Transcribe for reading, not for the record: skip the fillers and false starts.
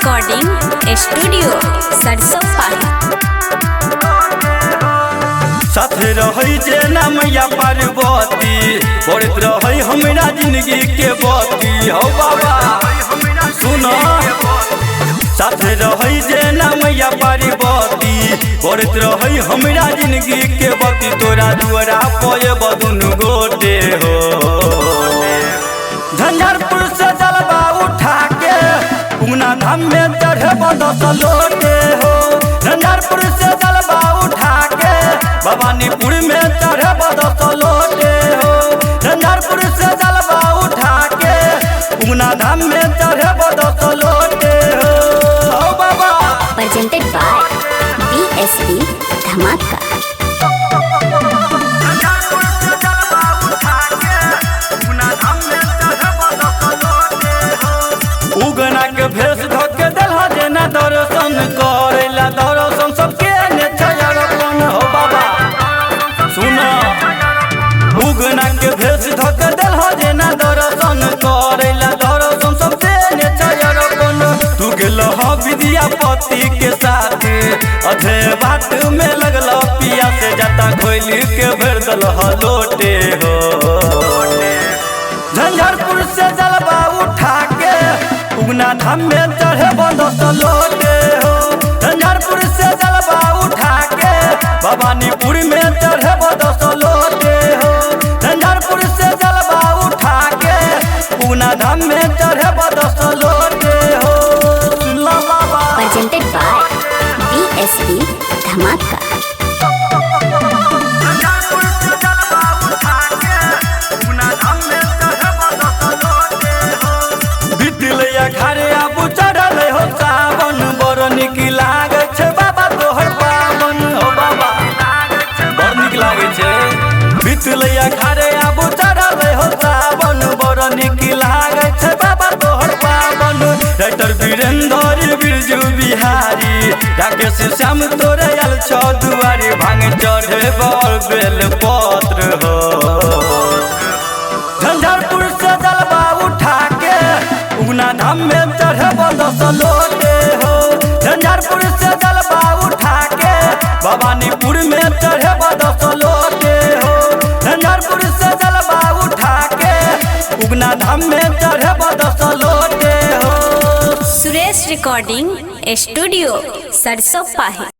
Recording studio सरसों पाही। साथ रही जे ना मैया पार्वती बढ़त रही हमरा जिंदगी के बती हो बाबा सुनो। साथ रही जे ना मैया पार्वती बढ़त रही हमरा जिंदगी के बती तोरा दुआरा पे बदुन गोटे हो। झंझारपुर से जलवा उठा के उगना धाम में चढ़े बदस लोटे हो। झंझारपुर से जलवा उठा के भवानीपुर में चढ़े बदस लोटे हो। झंझारपुर से जलवा उठा के उगना धाम में चढ़े बदस लोटे हो बाबा। प्रेजेंटेड बाय BSB धमाका। उगना के भेष धोके दलहा जेना दर्शन करेला दर्शन सबके ने छयरपन हो बाबा सुनो। उगना के भेष धोके दलहा जेना दर्शन करेला दर्शन सबके ने छयरपन। तू गेलह विद्यापति के साथ अधे बात में लगल पिया से जाता खोली के भर दलह लोटे हो। झंझारपुर से जलवा उठा के उगना धाम में चढ़े बदस लोटे हो। झंझारपुर से जलवा उठा के भवानीपुर में चढ़े बदस लोटे हो। झंझारपुर से जलवा उठा के उगना धाम में चढ़े बदस लोटे हो। सुनला बाबा। प्रेजेंटेड बाय BSB धमाका। घरे आबू चढ़ल हो सावन बड़ निक लागे छे बाबा तोहर पावन हो बाबा बड़ निक लागे छे। बितलैया घरे आबू चढ़ल हो सावन बड़ निक लागे छे बाबा तोहर पावन। राइटर वीरेंद्र बिरजू बिहारी राकेश श्याम तोरे आयल छ दुआरी भांग चढ़े बड़ बेल पत्र हो। झंझारपुर से जलवा उठा के उगना धाम में चढ़े बदस लोटे हो। झंझारपुर से जलवा उठा के भवानीपुर में चढ़े बदस लोटे हो। झंझारपुर से जलवा उठा के उगना धाम में चढ़े बदस लोटे हो। सुरेश रिकॉर्डिंग स्टूडियो सरसों पाही।